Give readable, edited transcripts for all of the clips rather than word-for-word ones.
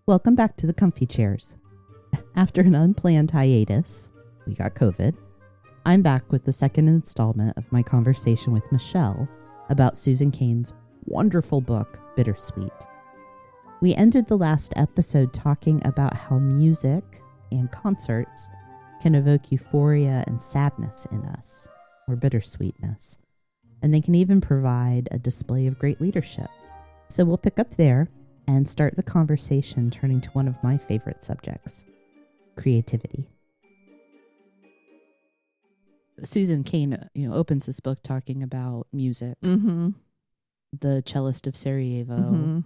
Welcome back to the Comfy Chairs. After an unplanned hiatus, we got COVID, I'm back with the second installment of my conversation with Michelle about Susan Cain's wonderful book, Bittersweet. We ended the last episode talking about how music and concerts can evoke euphoria and sadness in us, or bittersweetness, and they can even provide a display of great leadership. So we'll pick up there and start the conversation turning to one of my favorite subjects, creativity. Susan Cain, opens this book talking about music. Mm-hmm. The Cellist of Sarajevo, Mm-hmm.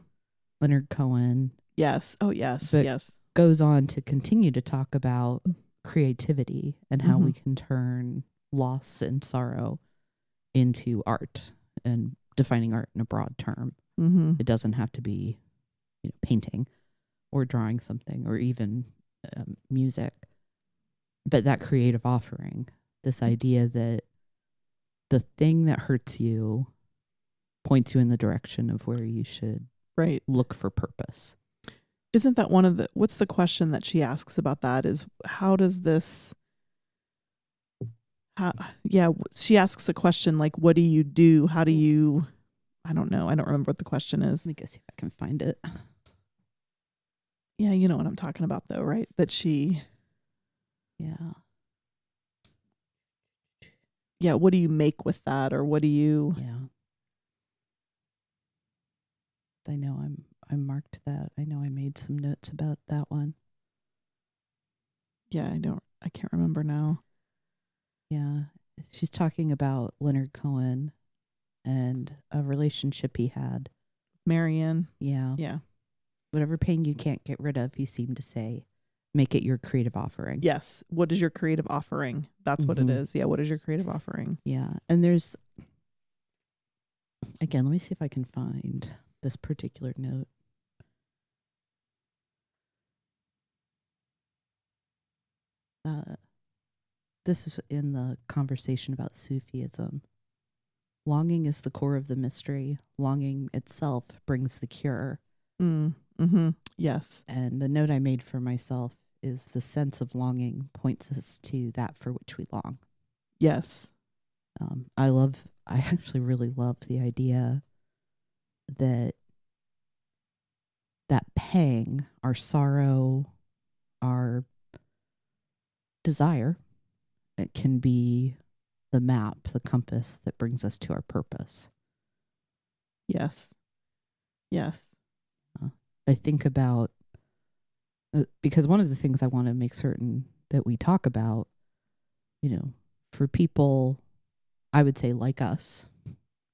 Leonard Cohen. Yes. Oh, yes. But yes. Goes on to continue to talk about creativity and how Mm-hmm. we can turn loss and sorrow into art, and defining art in a broad term. Mm-hmm. It doesn't have to be, painting or drawing something or even music, but that creative offering, this idea that the thing that hurts you points you in the direction of where you should look for purpose. Isn't that what's the question that she asks about that is, she asks a question like, what do you do? How do you, I don't know. I don't remember what the question is. Let me go see if I can find it. Yeah, you know what I'm talking about though, right? That she... Yeah. Yeah, what do you make with that? Or what do you... Yeah. I know I marked that. I know I made some notes about that one. Yeah, I can't remember now. Yeah. She's talking about Leonard Cohen and a relationship he had. Marianne. Yeah. Yeah. Whatever pain you can't get rid of, he seemed to say, make it your creative offering. Yes. What is your creative offering? That's what it is. Yeah. What is your creative offering? Yeah. And there's, again, let me see if I can find this particular note. This is in the conversation about Sufism. Longing is the core of the mystery. Longing itself brings the cure. Mm-hmm. Yes. And the note I made for myself is the sense of longing points us to that for which we long. Yes. I actually really love the idea that pang, our sorrow, our desire, it can be the map, the compass that brings us to our purpose. Yes. Yes. I think about, because one of the things I want to make certain that we talk about, for people, I would say like us,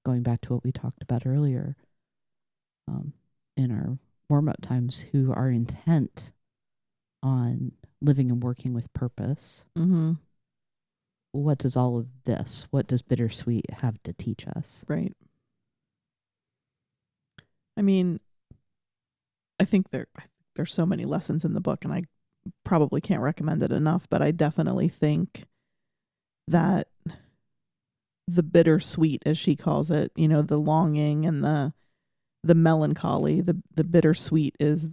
going back to what we talked about earlier, in our warm-up times, who are intent on living and working with purpose. Mm-hmm. What does all of this, what does Bittersweet have to teach us? Right. I mean, I think there's so many lessons in the book, and I probably can't recommend it enough, but I definitely think that the bittersweet, as she calls it, the longing and the melancholy, the bittersweet is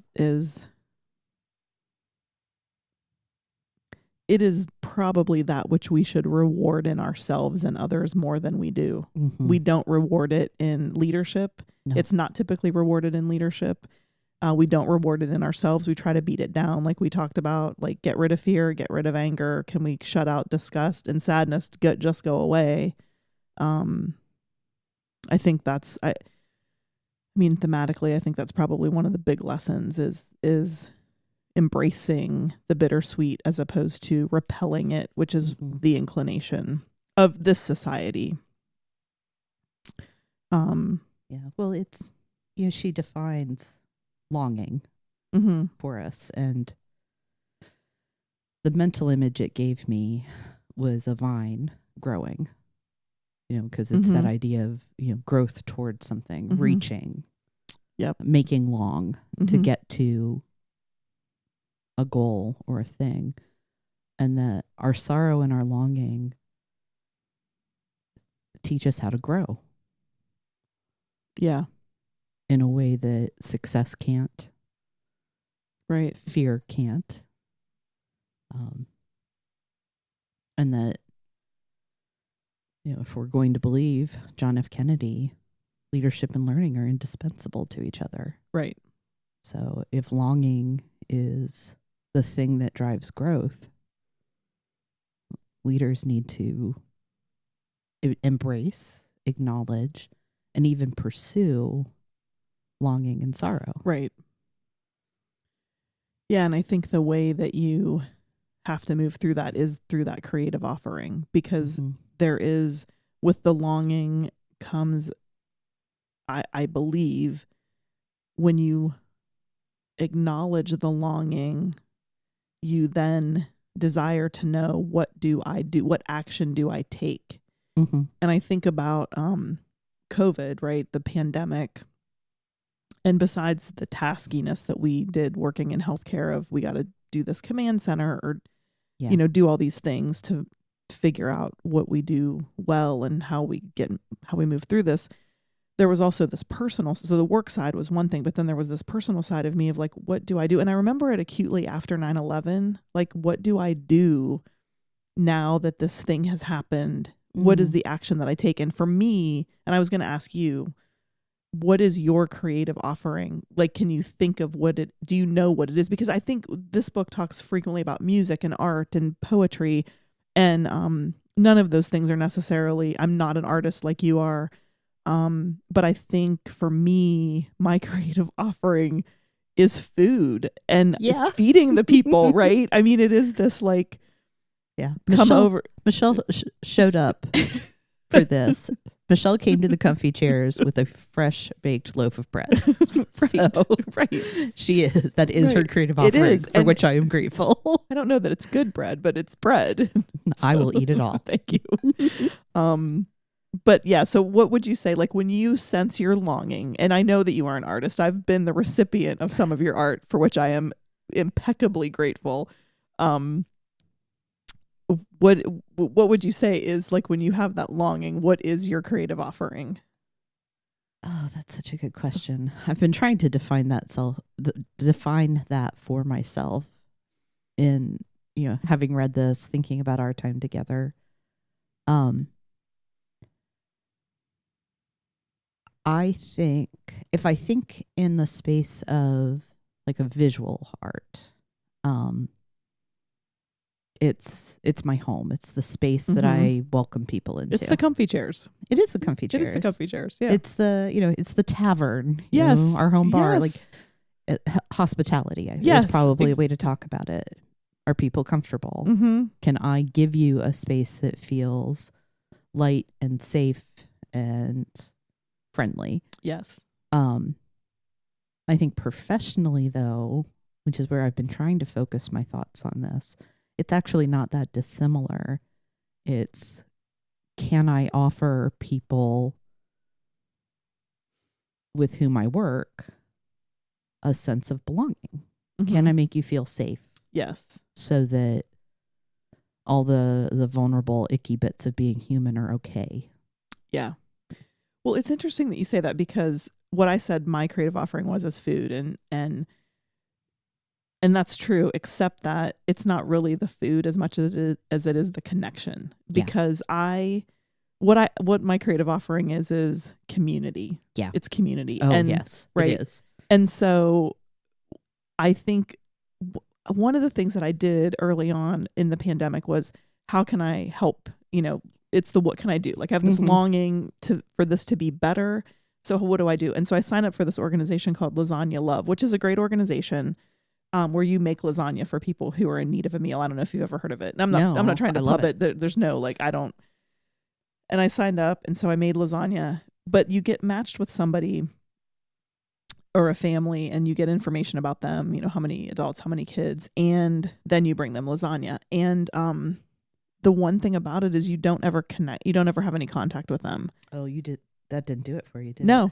it is probably that which we should reward in ourselves and others more than we do. Mm-hmm. We don't reward it in leadership. No. It's not typically rewarded in leadership. We don't reward it in ourselves. We try to beat it down, like we talked about, like get rid of fear, get rid of anger. Can we shut out disgust and sadness? Just go away. I think that's, I mean, thematically, I think that's probably one of the big lessons is embracing the bittersweet as opposed to repelling it, which is the inclination of this society. Yeah, well, it's, she defines longing for us, and the mental image it gave me was a vine growing, because it's that idea of, growth towards something, reaching, making long to get to a goal or a thing, and that our sorrow and our longing teach us how to grow. Yeah. In a way that success can't, Right. fear can't. And that, if we're going to believe John F. Kennedy, leadership and learning are indispensable to each other. Right. So if longing is the thing that drives growth, leaders need to embrace, acknowledge, and even pursue longing and sorrow. Right. Yeah, and I think the way that you have to move through that is through that creative offering, because there is, with the longing comes, I believe, when you acknowledge the longing, you then desire to know, what do I do? What action do I take? And I think about COVID, right? The pandemic. And besides the taskiness that we did working in healthcare of, we got to do this command center or, do all these things to figure out what we do well and how we move through this. There was also this personal, so the work side was one thing, but then there was this personal side of me of like, what do I do? And I remember it acutely after 9/11, like, what do I do now that this thing has happened? What is the action that I take? And for me, and I was going to ask you, what is your creative offering? Like, can you think of do you know what it is? Because I think this book talks frequently about music and art and poetry, and none of those things are necessarily, I'm not an artist like you are. But I think for me, my creative offering is food and feeding the people, right? I mean, it is this like, Michelle showed up for this. Michelle came to the comfy chairs with a fresh baked loaf of bread. That is her creative offering, for which I am grateful. I don't know that it's good bread, but it's bread. I will eat it all. Thank you. But yeah, so what would you say, like, when you sense your longing, and I know that you are an artist, I've been the recipient of some of your art, for which I am impeccably grateful. What would you say is, like, when you have that longing, what is your creative offering? Oh, that's such a good question. I've been trying to define that for myself in, having read this, thinking about our time together. I think if I think in the space of like a visual art, it's my home. It's the space that I welcome people into. It's the comfy chairs. It is the comfy chairs. It is the comfy chairs. Yeah. It's it's the tavern. Yes. Our home bar. Like hospitality. Is probably a way to talk about it. Are people comfortable? Can I give you a space that feels light and safe and friendly? Yes. I think professionally, though, which is where I've been trying to focus my thoughts on this, it's actually not that dissimilar. It's, can I offer people with whom I work a sense of belonging? Can I make you feel safe? Yes. So that all the vulnerable, icky bits of being human are okay. Yeah. Well, it's interesting that you say that, because what I said my creative offering was as food, and that's true, except that it's not really the food as much as it is the connection. Because what my creative offering is community. Yeah. It's community. Oh, and, yes, right? It is. And so I think one of the things that I did early on in the pandemic was, how can I help? It's what can I do? Like, I have this longing for this to be better. So what do I do? And so I signed up for this organization called Lasagna Love, which is a great organization where you make lasagna for people who are in need of a meal. I don't know if you've ever heard of it. And I'm not trying to pub it. There's no, like, I don't. And I signed up, and so I made lasagna. But you get matched with somebody or a family, and you get information about them, how many adults, how many kids, and then you bring them lasagna. And the one thing about it is you don't ever connect. You don't ever have any contact with them. Oh, you did. That didn't do it for you, did it? No.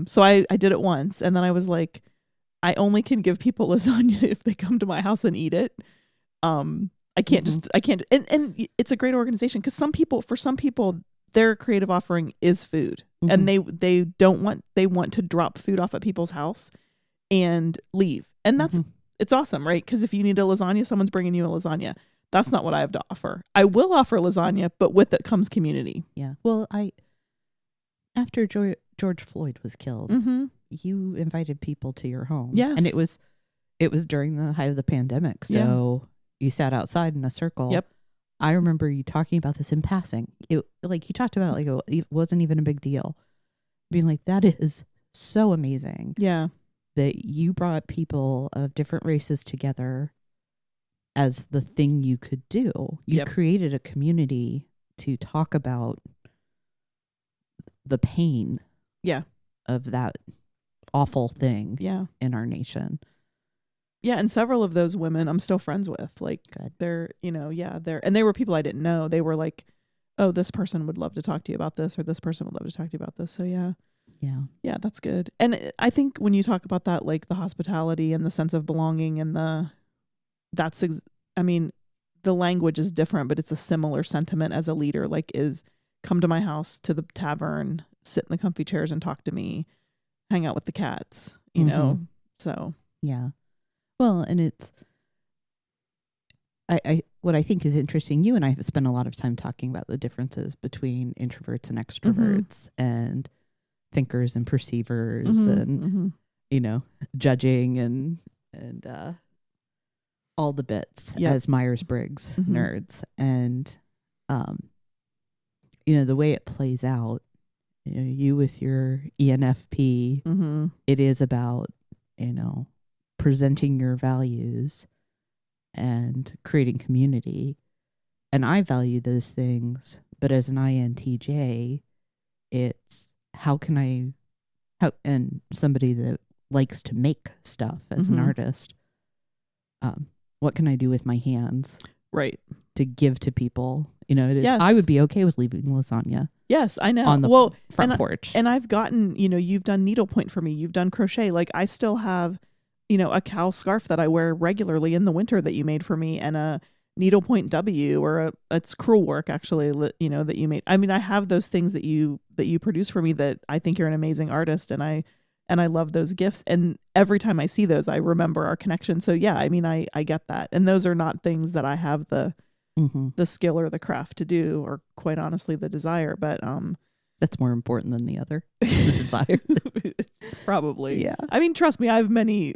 So I did it once, and then I was like, I only can give people lasagna if they come to my house and eat it. I can't and it's a great organization, because for some people, their creative offering is food, and they want to drop food off at people's house and leave. And it's awesome, right? Because if you need a lasagna, someone's bringing you a lasagna. That's not what I have to offer. I will offer lasagna, but with it comes community. Yeah. Well, after George Floyd was killed, you invited people to your home. Yes. And it was during the height of the pandemic. So you sat outside in a circle. Yep. I remember you talking about this in passing. You talked about it like it wasn't even a big deal. Being like, that is so amazing. Yeah. That you brought people of different races together as the thing you could do. You created a community to talk about the pain of that awful thing in our nation. Yeah, and several of those women I'm still friends with. Like, they're, and they were people I didn't know. They were like, oh, this person would love to talk to you about this, or this person would love to talk to you about this. So yeah, that's good. And I think when you talk about that, like the hospitality and the sense of belonging and the language is different, but it's a similar sentiment as a leader, like is come to my house, to the tavern, sit in the comfy chairs and talk to me, hang out with the cats, you know? So. Yeah. Well, and it's, what I think is interesting, you and I have spent a lot of time talking about the differences between introverts and extroverts and thinkers and perceivers and, judging and all the bits as Myers-Briggs nerds. And, the way it plays out, you with your ENFP, it is about, presenting your values and creating community. And I value those things, but as an INTJ, it's and somebody that likes to make stuff as an artist, what can I do with my hands? Right. To give to people. It is, I would be okay with leaving lasagna. Yes, I know. On the front porch. And I've gotten, you've done needlepoint for me. You've done crochet. Like I still have, a cowl scarf that I wear regularly in the winter that you made for me, and a needlepoint W, or it's crewel work actually, that you made. I mean, I have those things that you produce for me that I think you're an amazing artist, and I love those gifts. And every time I see those, I remember our connection. So yeah, I mean, I get that. And those are not things that I have the skill or the craft to do, or quite honestly, the desire. But that's more important than the other, the desire. It's probably. Yeah. I mean, trust me, I have many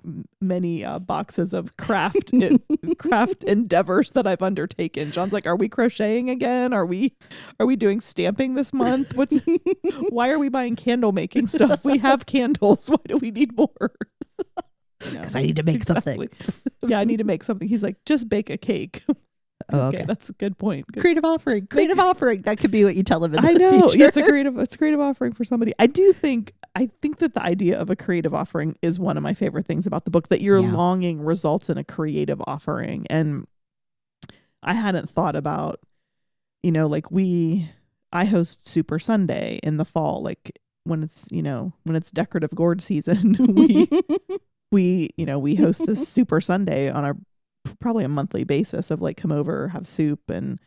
boxes of craft endeavors that I've undertaken. John's like, "Are we crocheting again? Are we doing stamping this month? Why are we buying candle making stuff? We have candles. Why do we need more?" Because I need to make something. Yeah, I need to make something. He's like, "Just bake a cake." Oh, okay. That's a good point. Creative offering. That could be what you tell them in the I know. future. It's a creative offering for somebody. I think that the idea of a creative offering is one of my favorite things about the book, that your longing results in a creative offering. And I hadn't thought about, like I host Super Sunday in the fall, like when it's decorative gourd season, we host this Super Sunday on probably a monthly basis of like, come over, have soup, and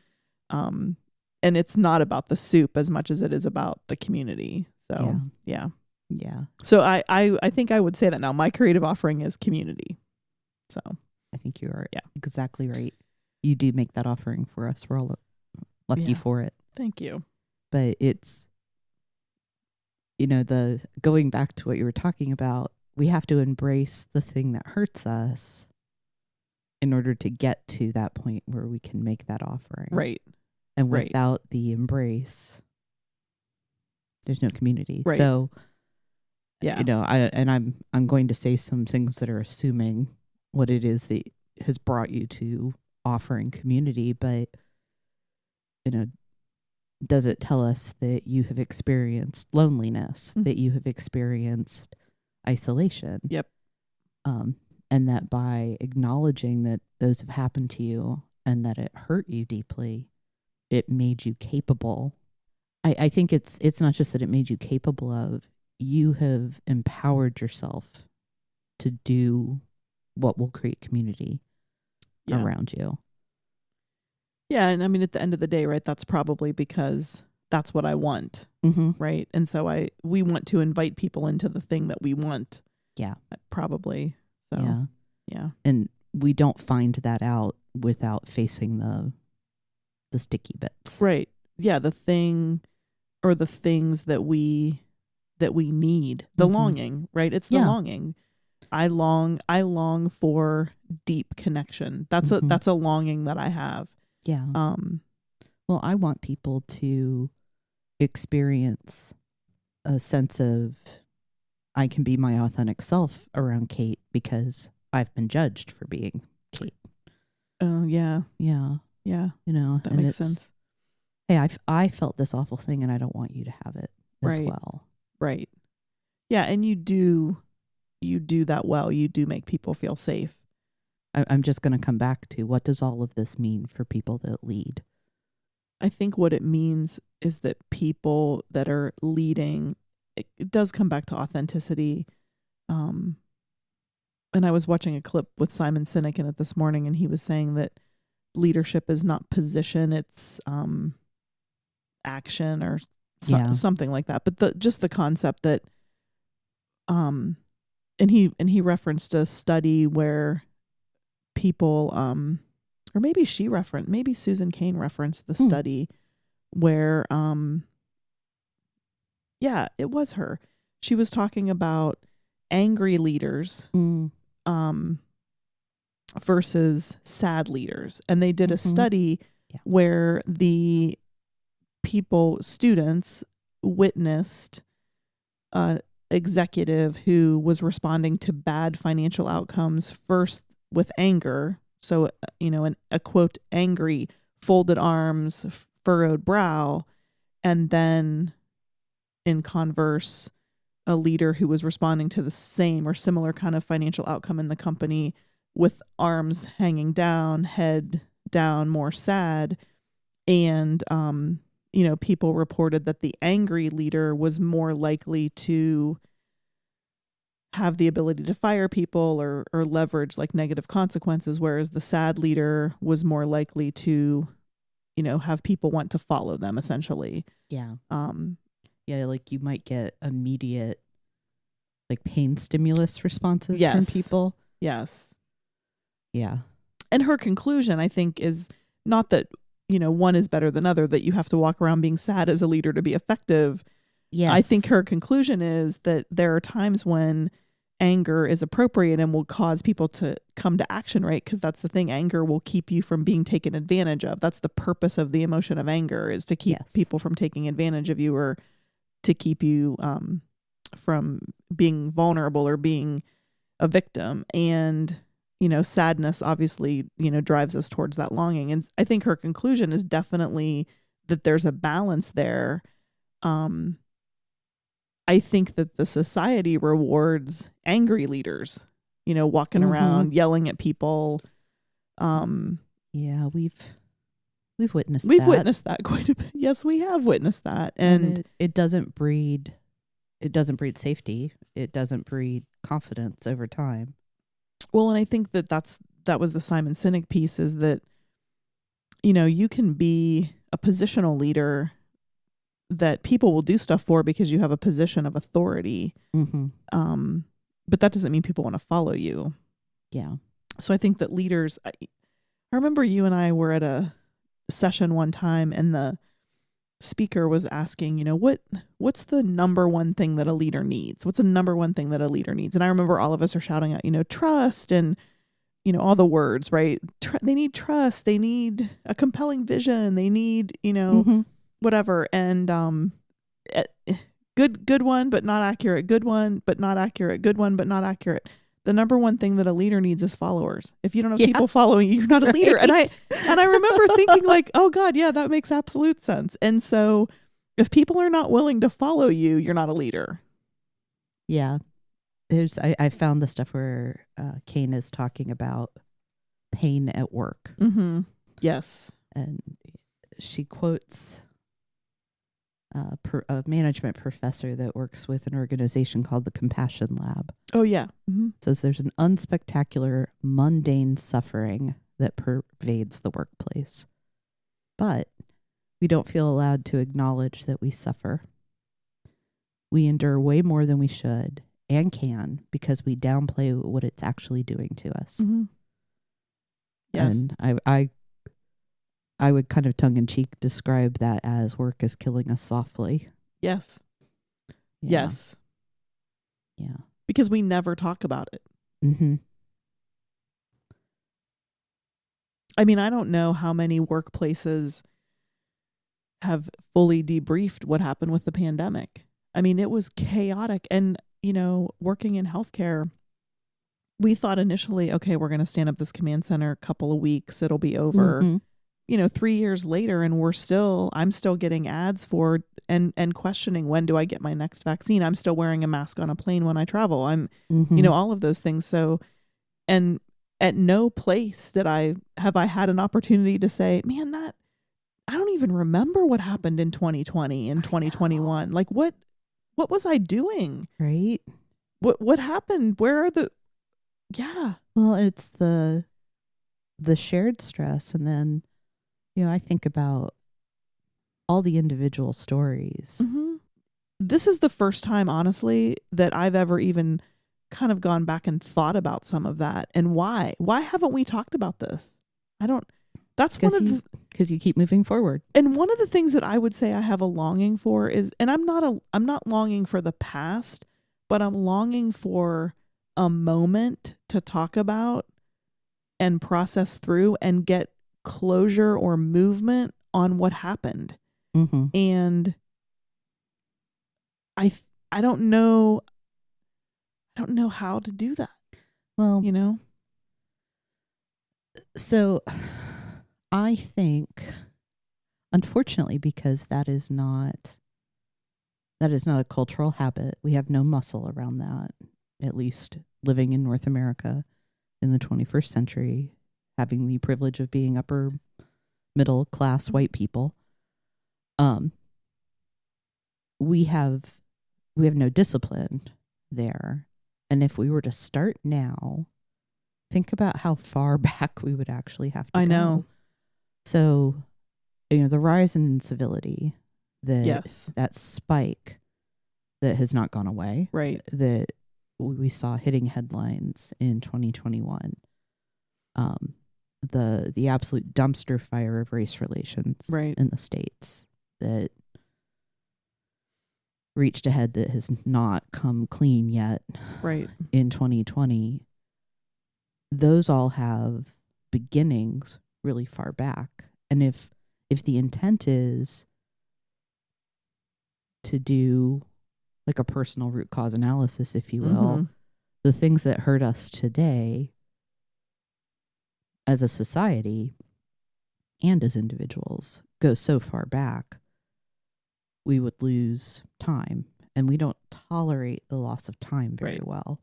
it's not about the soup as much as it is about the community. So yeah. So I think I would say that now my creative offering is community. So I think you are exactly right. You do make that offering for us. We're all lucky for it. Thank you. But it's, the going back to what you were talking about, we have to embrace the thing that hurts us in order to get to that point where we can make that offering. Right. And without the embrace, there's no community. Right. So, I'm going to say some things that are assuming what it is that has brought you to offering community, but, does it tell us that you have experienced loneliness, that you have experienced isolation? Yep. And that by acknowledging that those have happened to you and that it hurt you deeply, it made you capable. I think it's not just that it made you capable of, you have empowered yourself to do what will create community around you. Yeah, and I mean, at the end of the day, right, that's probably because that's what I want, right? And so we want to invite people into the thing that we want. Yeah. Probably. So, Yeah. And we don't find that out without facing the sticky bits. Right. Yeah, the thing or the things that we need, the longing, right? It's the longing. I long for deep connection. That's a longing that I have. Yeah. Well, I want people to experience a sense of I can be my authentic self around Kate because I've been judged for being Kate. Oh, yeah. Yeah. Yeah. You know, that makes sense. Hey, I felt this awful thing and I don't want you to have it as well. Right. Yeah, and you do that well. You do make people feel safe. I'm just going to come back to what does all of this mean for people that lead? I think what it means is that people that are leading, it does come back to authenticity. And I was watching a clip with Simon Sinek in it this morning, and he was saying that leadership is not position, it's action or something like that. But just the concept that and he referenced a study where people or maybe Susan Cain referenced the study where it was her. She was talking about angry leaders versus sad leaders, and they did a study where the students witnessed an executive who was responding to bad financial outcomes first with anger. So, a quote, angry, folded arms, furrowed brow, and then in converse, a leader who was responding to the same or similar kind of financial outcome in the company with arms hanging down, head down, more sad. And, people reported that the angry leader was more likely to have the ability to fire people or leverage like negative consequences, whereas the sad leader was more likely to, have people want to follow them essentially. Yeah. Like you might get immediate like pain stimulus responses from people. Yes. Yeah. And her conclusion, I think, is not that, one is better than other, that you have to walk around being sad as a leader to be effective. Yes. I think her conclusion is that there are times when anger is appropriate and will cause people to come to action, right? Because that's the thing. Anger will keep you from being taken advantage of. That's the purpose of the emotion of anger, is to keep people from taking advantage of you, or to keep you from being vulnerable or being a victim. And, sadness obviously, drives us towards that longing. And I think her conclusion is definitely that there's a balance there. I think that the society rewards angry leaders, walking around yelling at people. Yeah, we've witnessed We've witnessed that quite a bit. Yes, we have witnessed that. And it doesn't breed safety. It doesn't breed confidence over time. Well, and I think that was the Simon Sinek piece, is that, you can be a positional leader that people will do stuff for because you have a position of authority. But that doesn't mean people want to follow you. Yeah. So I think that leaders, I remember you and I were at a session one time, and the speaker was asking, what's the number one thing that a leader needs? What's the number one thing that a leader needs? And I remember all of us are shouting out, trust and, all the words, right? They need trust. They need a compelling vision. They need, whatever. And good one, but not accurate. Good one, but not accurate. Good one, but not accurate. The number one thing that a leader needs is followers. If you don't have people following you, you're not a leader. And I remember thinking like, oh God, yeah, that makes absolute sense. And so if people are not willing to follow you, you're not a leader. Yeah. I found the stuff where Cain is talking about pain at work. Yes. And she quotes a management professor that works with an organization called the Compassion Lab. Oh, yeah. Says there's an unspectacular, mundane suffering that pervades the workplace. But we don't feel allowed to acknowledge that we suffer. We endure way more than we should, and can, because we downplay what it's actually doing to us. Mm-hmm. Yes. And I would kind of tongue-in-cheek describe that as work is killing us softly. Yes. Yeah. Yes. Yeah. Because we never talk about it. Mm-hmm. I mean, I don't know how many workplaces have fully debriefed what happened with the pandemic. I mean, it was chaotic. And, working in healthcare, we thought initially, okay, we're going to stand up this command center a couple of weeks. It'll be over. Mm-hmm. 3 years later, and I'm still getting ads for and questioning, when do I get my next vaccine? I'm still wearing a mask on a plane when I travel. I'm, Mm-hmm. all of those things. So, and at no place did I had an opportunity to say, man, that I don't even remember what happened in 2020 and 2021. Like what was I doing? Right. What happened? Where are the, yeah. Well, it's the shared stress. And then, I think about all the individual stories. Mm-hmm. This is the first time, honestly, that I've ever even kind of gone back and thought about some of that. And why haven't we talked about this? That's one of the, because you keep moving forward. and one of the things that I would say I have a longing for is, and I'm not longing for the past, but I'm longing for a moment to talk about and process through and get closure or movement on what happened. Mm-hmm. And I don't know how to do that. Well, so I think, unfortunately, because that is not a cultural habit. We have no muscle around that, at least living in North America in the 21st century, having the privilege of being upper middle class white people. We have no discipline there. And if we were to start now, think about how far back we would actually have to go. I know. So, the rise in incivility, that spike that has not gone away, right? That we saw hitting headlines in 2021. The absolute dumpster fire of race relations, right, in the States that reached a head that has not come clean yet, right, in 2020. Those all have beginnings really far back. And if the intent is to do like a personal root cause analysis, if you will, mm-hmm. the things that hurt us today as a society and as individuals go so far back, we would lose time. And we don't tolerate the loss of time very well,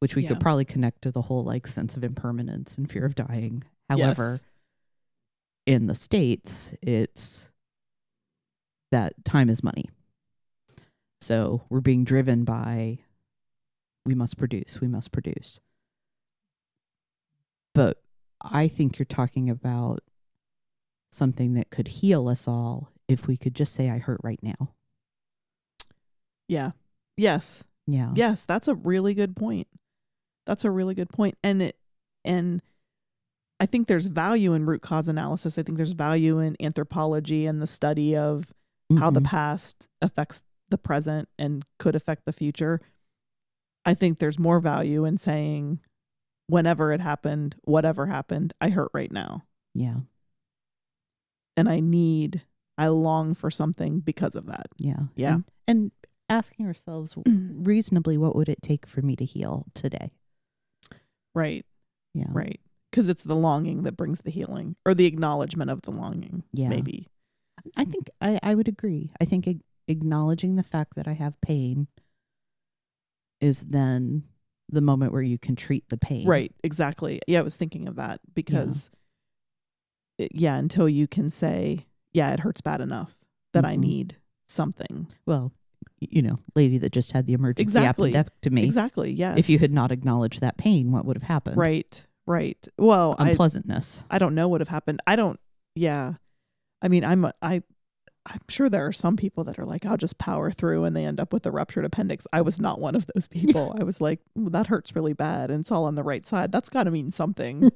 which we could probably connect to the whole like sense of impermanence and fear of dying. However, in the States, it's that time is money. So we're being driven by, we must produce. But I think you're talking about something that could heal us all if we could just say, I hurt right now. Yeah. Yes. Yeah. Yes. That's a really good point. And I think there's value in root cause analysis. I think there's value in anthropology and the study of how the past affects the present and could affect the future. I think there's more value in saying, whenever it happened, whatever happened, I hurt right now. Yeah. And I long for something because of that. Yeah. Yeah. And asking ourselves reasonably, what would it take for me to heal today? Right. Yeah. Right. Because it's the longing that brings the healing, or the acknowledgement of the longing. Yeah. Maybe. I think I would agree. I think acknowledging the fact that I have pain is then the moment where you can treat the pain. Right. Exactly. Yeah. I was thinking of that because, until you can say, yeah, it hurts bad enough that I need something. Well, lady that just had the emergency appendectomy. Exactly. Yes. If you had not acknowledged that pain, what would have happened? Right. Right. Well, unpleasantness. I don't know what would have happened. I don't. Yeah. I mean, I'm sure there are some people that are like, I'll just power through and they end up with a ruptured appendix. I was not one of those people. I was like, ooh, that hurts really bad and it's all on the right side. That's got to mean something.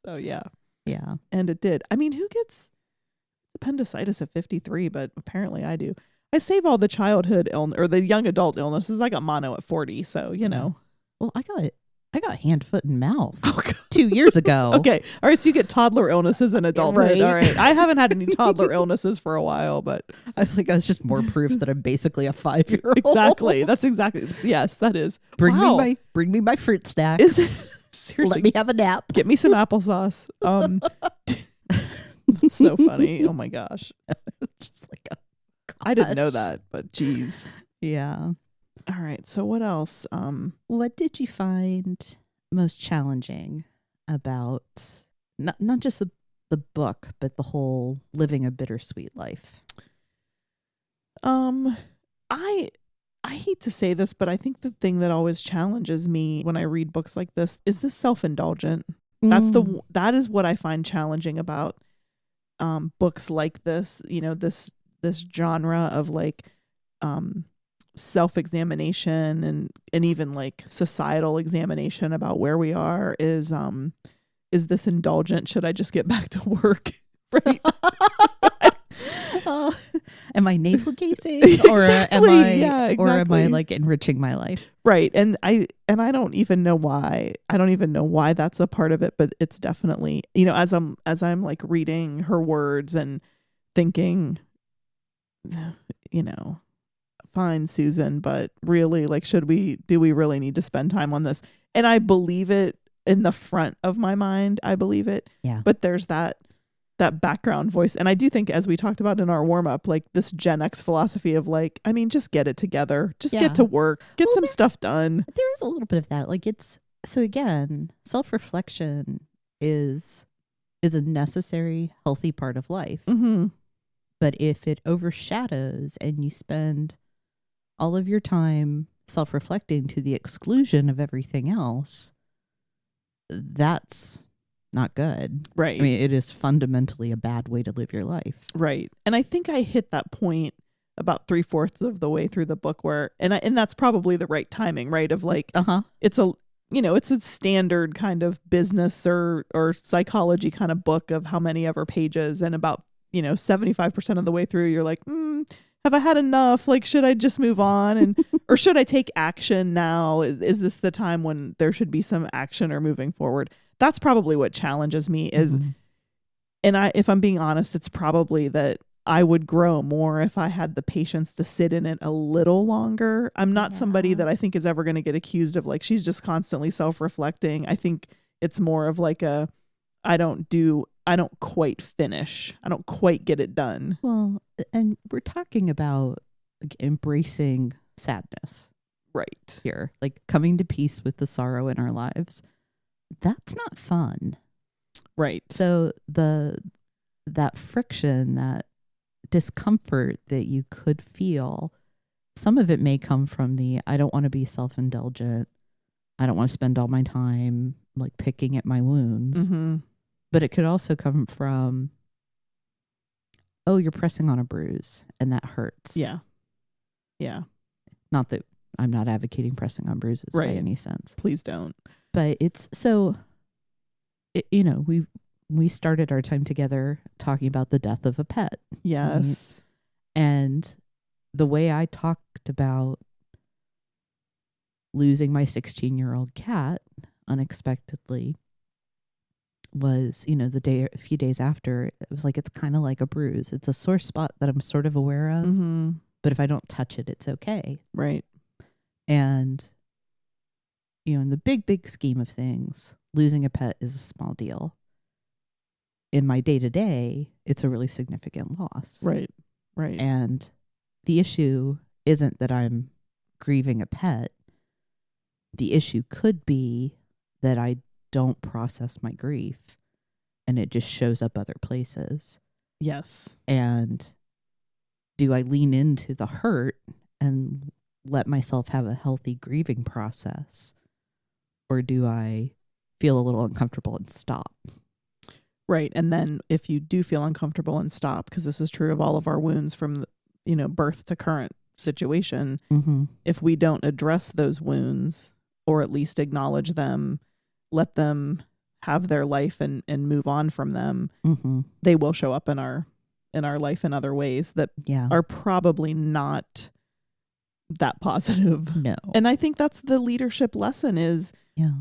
So yeah. Yeah. And it did. I mean, who gets appendicitis at 53? But apparently I do. I save all the childhood illness or the young adult illnesses. I got mono at 40. So, you know. Well, I got hand, foot, and mouth Oh, God. 2 years ago. Okay. All right. So you get toddler illnesses in adulthood. Right. All right. I haven't had any toddler illnesses for a while, but I think that's just more proof that I'm basically a 5-year-old. exactly. That's exactly. Yes, that is. Bring Wow. me my fruit snacks. Seriously. Let me have a nap. Get me some applesauce. That's so funny. Oh my gosh. Just like a I didn't know that, but geez. Yeah. All right. So what else? What did you find most challenging about not just the book, but the whole living a bittersweet life? I hate to say this, but I think the thing that always challenges me when I read books like this is the self-indulgent. That is what I find challenging about books like this, you know, this genre of like self-examination and even like societal examination about where we are is this indulgent? Should I just get back to work? Right. Am I navel gazing, or Exactly. or am I like enriching my life? Right. And I don't even know why. I don't even know why that's a part of it, but it's definitely, you know, as I'm like reading her words and thinking, you know, fine, Susan, but really, like, do we really need to spend time on this? And I believe it in the front of my mind. I believe it. Yeah. But there's that background voice. And I do think, as we talked about in our warm up, like this Gen X philosophy of like, I mean, just get it together, just get to work, get some stuff done. There is a little bit of that. Like so again, self-reflection is a necessary, healthy part of life. Mm-hmm. But if it overshadows and you spend all of your time self-reflecting to the exclusion of everything else, that's not good. Right. I mean, it is fundamentally a bad way to live your life. Right. And I think I hit that point about 3/4 of the way through the book where, and that's probably the right timing, right? Of like, it's a, you know, it's a standard kind of business or psychology kind of book of how many ever pages, and about, you know, 75% of the way through, you're like, have I had enough? Like, should I just move on? And, or should I take action now? Is this the time when there should be some action or moving forward? That's probably what challenges me is, and if I'm being honest, it's probably that I would grow more if I had the patience to sit in it a little longer. I'm not somebody that I think is ever going to get accused of like, she's just constantly self-reflecting. I think it's more of like I don't quite finish. I don't quite get it done. Well, and we're talking about like embracing sadness. Right. Here, like coming to peace with the sorrow in our lives. That's not fun. Right. So that friction, that discomfort that you could feel, some of it may come from I don't want to be self-indulgent. I don't want to spend all my time like picking at my wounds. Mm-hmm. But it could also come from, oh, you're pressing on a bruise and that hurts. Yeah. Yeah. Not that I'm not advocating pressing on bruises by any sense. Please don't. But it's so, you know, we started our time together talking about the death of a pet. Yes. Right? And the way I talked about losing my 16-year-old cat unexpectedly was, you know, a few days after, it was like, it's kind of like a bruise. It's a sore spot that I'm sort of aware of, but if I don't touch it, it's okay. Right. And, you know, in the big scheme of things, losing a pet is a small deal. In my day-to-day, it's a really significant loss. Right. Right. And the issue isn't that I'm grieving a pet. The issue could be that I don't process my grief and it just shows up other places. Yes. And do I lean into the hurt and let myself have a healthy grieving process? Or do I feel a little uncomfortable and stop? Right. And then if you do feel uncomfortable and stop, because this is true of all of our wounds from, birth to current situation, Mm-hmm. if we don't address those wounds or at least acknowledge them, let them have their life and move on from them, Mm-hmm. they will show up in our life in other ways that Yeah. are probably not that positive. No. And I think that's the leadership lesson is, Yeah.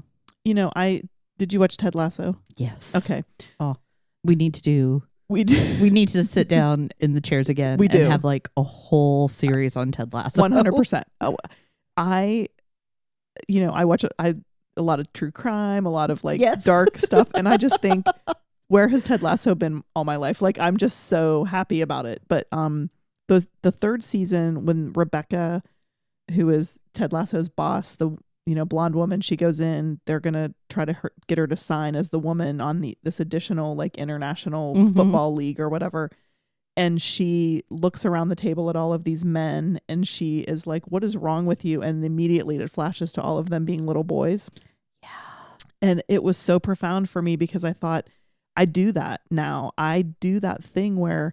Did you watch Ted Lasso? Yes. Okay. Oh, we need to We do. we need to sit down in the chairs again We do. and have like a whole series on Ted Lasso. 100%. Oh, I watch a lot of true crime, a lot of like Yes. dark stuff. And I just think, where has Ted Lasso been all my life? Like, I'm just so happy about it. But the third season, when Rebecca, who is Ted Lasso's boss, the blonde woman, she goes in, they're gonna try to get her to sign as the woman on this additional like international football league or whatever. And she looks around the table at all of these men and she is like, what is wrong with you? And immediately it flashes to all of them being little boys. Yeah. And it was so profound for me because I thought, I do that now. I do that thing where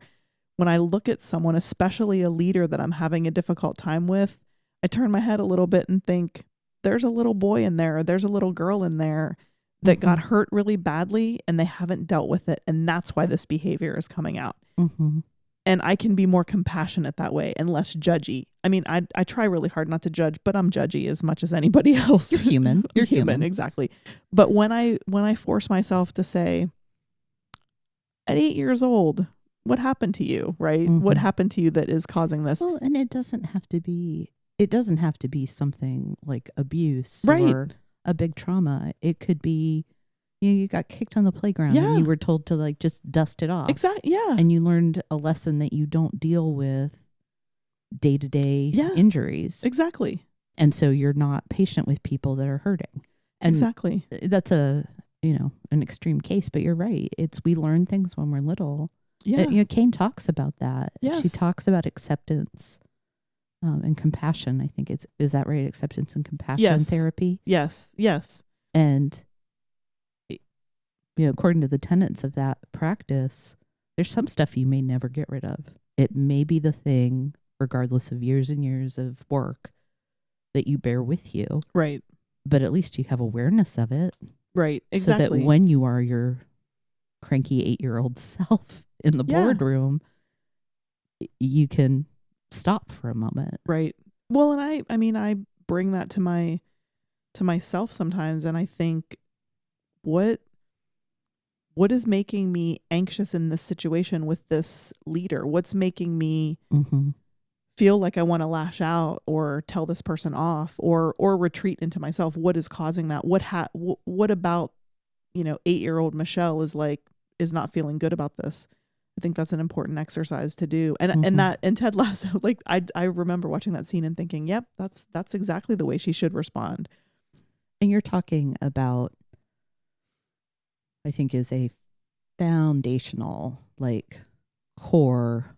when I look at someone, especially a leader that I'm having a difficult time with, I turn my head a little bit and think, there's a little boy in there, or there's a little girl in there that got hurt really badly and they haven't dealt with it. And that's why this behavior is coming out. Mm-hmm. And I can be more compassionate that way and less judgy. I mean, I try really hard not to judge, but I'm judgy as much as anybody else. You're human. You're human. Exactly. But when I force myself to say, at 8 years old, what happened to you, right? Mm-hmm. What happened to you that is causing this? Well, and it doesn't have to be something like abuse Right. or a big trauma. It could be, you got kicked on the playground Yeah. and you were told to like just dust it off. Exactly. Yeah. And you learned a lesson that you don't deal with day-to-day injuries. Exactly. And so you're not patient with people that are hurting. And exactly. That's an extreme case, but you're right. We learn things when we're little. Yeah. Cain talks about that. Yes. She talks about acceptance and compassion. I think is that right? Acceptance and compassion therapy. Yes. Yes. And according to the tenets of that practice, there's some stuff you may never get rid of. It may be the thing, regardless of years and years of work, that you bear with you. Right. But at least you have awareness of it. Right. Exactly. So that when you are your cranky 8-year-old self in the boardroom, you can stop for a moment. Right. Well, and I bring that to myself sometimes, and I think, what is making me anxious in this situation with this leader? What's making me feel like I want to lash out or tell this person off or retreat into myself? What is causing that? What about 8-year-old Michelle is not feeling good about this? I think that's an important exercise to do. And Ted Lasso, like I remember watching that scene and thinking, yep, that's exactly the way she should respond. And you're talking about, I think, is a foundational, like, core.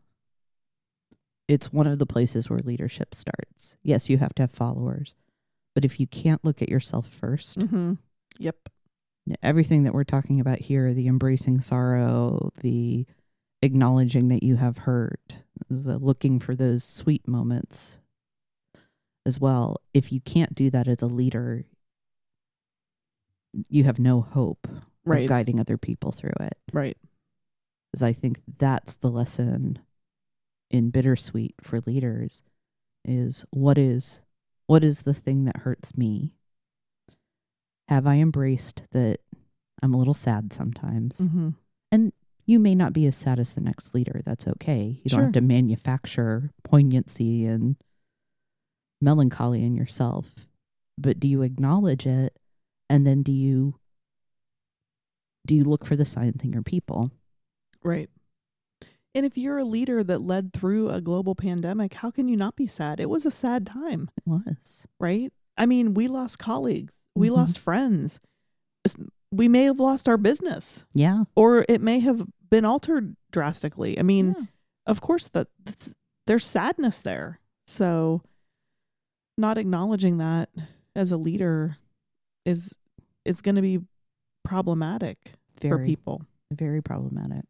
It's one of the places where leadership starts. Yes, you have to have followers, but if you can't look at yourself first, Yep. Everything that we're talking about here, the embracing sorrow, the acknowledging that you have hurt, the looking for those sweet moments as well. If you can't do that as a leader, you have no hope of guiding other people through it. Right. Because I think that's the lesson in Bittersweet for leaders is what is the thing that hurts me? Have I embraced that I'm a little sad sometimes? And you may not be as sad as the next leader. That's okay. You don't have to manufacture poignancy and melancholy in yourself. But do you acknowledge it? And then do you look for the signs in your people? Right. And if you're a leader that led through a global pandemic, how can you not be sad? It was a sad time. It was. Right? I mean, we lost colleagues. We lost friends. We may have lost our business. Yeah. Or it may have been altered drastically. I mean, of course, there's sadness there. So not acknowledging that as a leader is going to be problematic for people. Very problematic.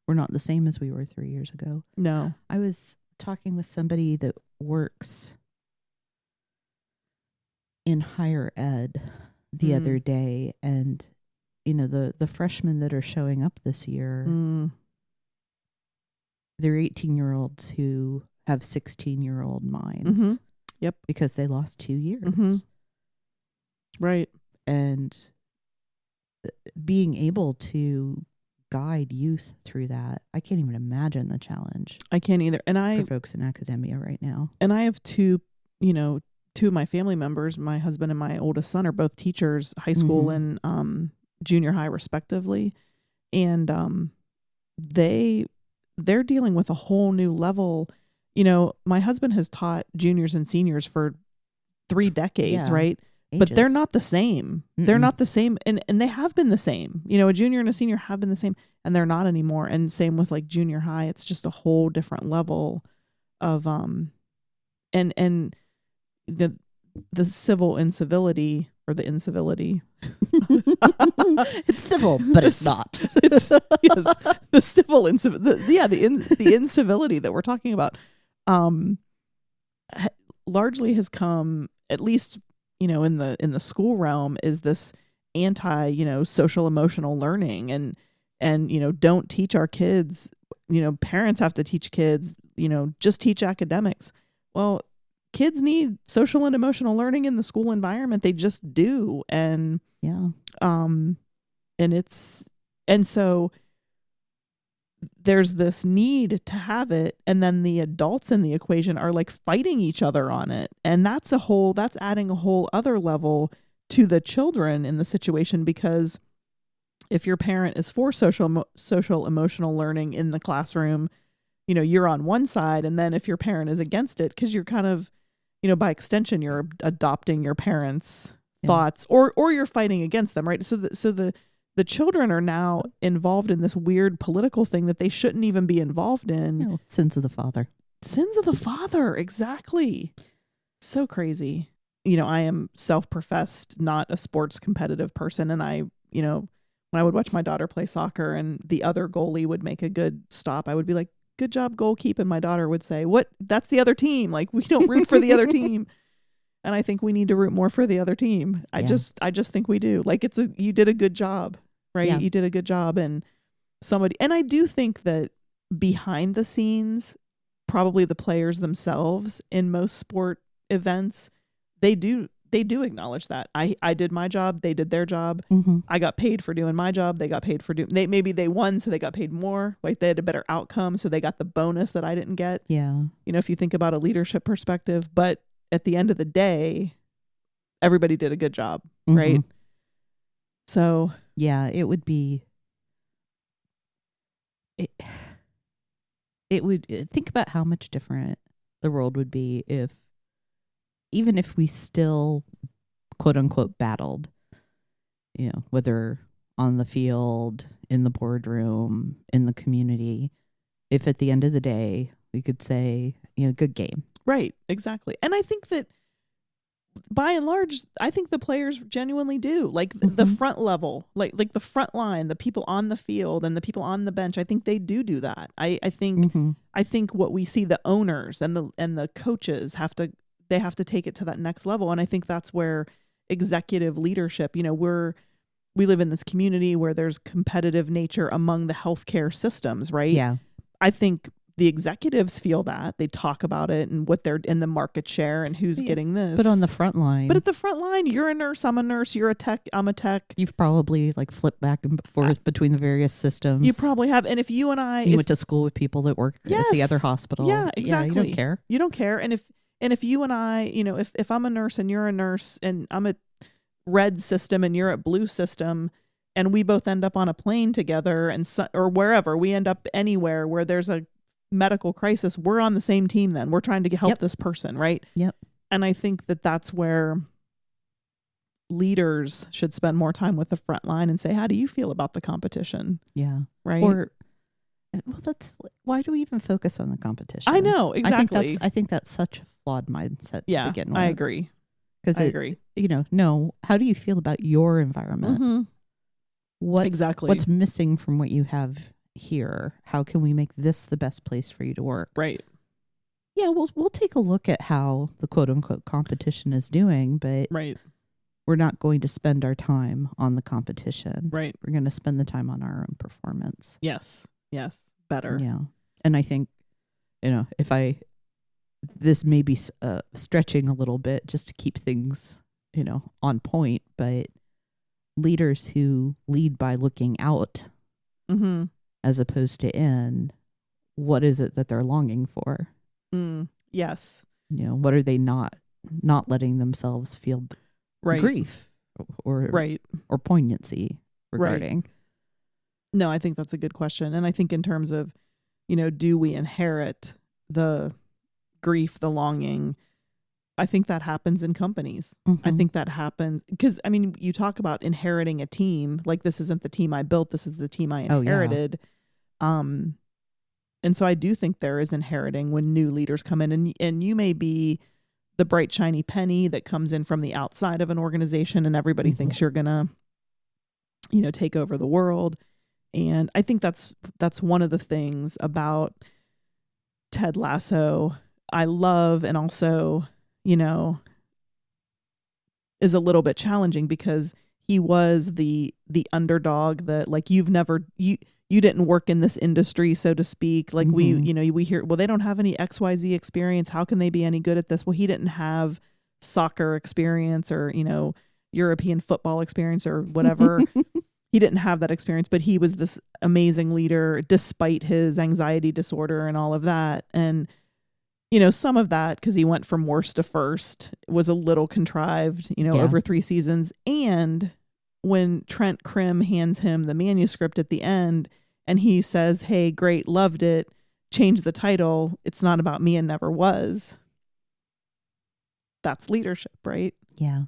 We're not the same as we were 3 years ago. No. I was talking with somebody that works in higher ed the other day, and the freshmen that are showing up this year, they're 18-year-olds who have 16-year-old minds. Yep. Because they lost 2 years. Right. And being able to guide youth through that, I can't even imagine the challenge. I can't either. And for folks in academia right now. And I have two of my family members, my husband and my oldest son, are both teachers, high school and junior high respectively. And they're dealing with a whole new level. My husband has taught juniors and seniors for 3 decades, right? Ages. But they're not the same. They're not the same. And they have been the same. A junior and a senior have been the same, and they're not anymore. And same with like junior high. It's just a whole different level of and the civil incivility or the incivility. It's civil, but it's not. Yes, the civil the incivility that we're talking about largely has come, at least in the school realm, is this anti social emotional learning and don't teach our kids. Parents have to teach kids. Just teach academics. Well, kids need social and emotional learning in the school environment. They just do. And and so there's this need to have it, and then the adults in the equation are like fighting each other on it, and that's adding a whole other level to the children in the situation, because if your parent is for social emotional learning in the classroom, you're on one side, and then if your parent is against it, because you're kind of by extension you're adopting your parents' thoughts, or you're fighting against them, right? So the children are now involved in this weird political thing that they shouldn't even be involved in. No, sins of the father. Sins of the father, exactly. So crazy. I am self-professed not a sports competitive person, and I, when I would watch my daughter play soccer and the other goalie would make a good stop, I would be like, "Good job, goalkeeper," and my daughter would say, "What? That's the other team. Like, we don't root for the other team." And I think we need to root more for the other team. I just think we do. Like, you did a good job, right? Yeah. You did a good job. And I do think that behind the scenes, probably the players themselves in most sport events, they do acknowledge that I did my job. They did their job. I got paid for doing my job. They got paid for maybe they won, so they got paid more. Like, they had a better outcome, so they got the bonus that I didn't get. Yeah. If you think about a leadership perspective, but at the end of the day, everybody did a good job, right? So yeah, it would be. It would, think about how much different the world would be even if we still, quote unquote, battled, whether on the field, in the boardroom, in the community, if at the end of the day we could say, good game. Right, exactly. And I think that by and large, I think the players genuinely do. Like the front level, like the front line, the people on the field and the people on the bench, I think they do that. I think what we see, the owners and the coaches have to take it to that next level. And I think that's where executive leadership, we live in this community where there's competitive nature among the healthcare systems, right? Yeah. I think the executives feel that. They talk about it and what they're in the market share and who's getting this. But on the front line. But at the front line, you're a nurse, I'm a nurse, you're a tech, I'm a tech. You've probably flipped back and forth between the various systems. You probably have. And if you and I... You went to school with people that work at the other hospital. Yeah, exactly. Yeah, you don't care. You don't care. And if you and I, if I'm a nurse and you're a nurse and I'm at red system and you're at blue system, and we both end up on a plane together or wherever, we end up anywhere where there's a medical crisis, we're on the same team then. We're trying to help this person, right? Yep. And I think that's where leaders should spend more time with the front line and say, how do you feel about the competition? Yeah. Right. Or, why do we even focus on the competition? I know, exactly. I think that's such a flawed mindset to begin with. I agree. Because I agree. No, how do you feel about your environment? Exactly. what's missing from what you have here? How can we make this the best place for you to work? Right. Yeah, we'll take a look at how the quote unquote competition is doing, but Right. we're not going to spend our time on the competition. Right. We're going to spend the time on our own performance. Yes. Better. Yeah. And I think, this may be stretching a little bit just to keep things, on point, but leaders who lead by looking out Mm-hmm. as opposed to in, what is it that they're longing for? Yes. What are they not letting themselves feel grief or poignancy regarding? Right. No, I think that's a good question. And I think in terms of, do we inherit the grief, the longing? I think that happens in companies. Mm-hmm. I think that happens because, you talk about inheriting a team. Like, this isn't the team I built. This is the team I inherited. Oh, yeah. And so I do think there is inheriting when new leaders come in, and you may be the bright, shiny penny that comes in from the outside of an organization, and everybody mm-hmm. thinks you're going to, take over the world. And I think that's one of the things about Ted Lasso I love, and also, is a little bit challenging because he was the underdog that, like, you didn't work in this industry, so to speak. Like, mm-hmm. we hear, well, they don't have any XYZ experience. How can they be any good at this? Well, he didn't have soccer experience or, European football experience or whatever. He didn't have that experience, but he was this amazing leader despite his anxiety disorder and all of that. And, some of that, because he went from worst to first, was a little contrived, over 3 seasons. And when Trent Krim hands him the manuscript at the end and he says, "Hey, great, loved it, change the title. It's not about me and never was." That's leadership, right? Yeah.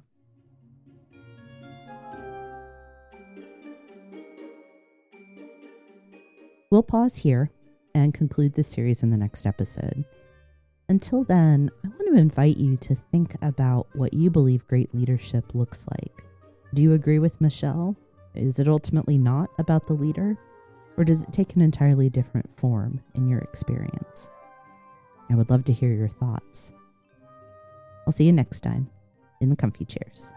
We'll pause here and conclude this series in the next episode. Until then, I want to invite you to think about what you believe great leadership looks like. Do you agree with Michelle? Is it ultimately not about the leader? Or does it take an entirely different form in your experience? I would love to hear your thoughts. I'll see you next time in the comfy chairs.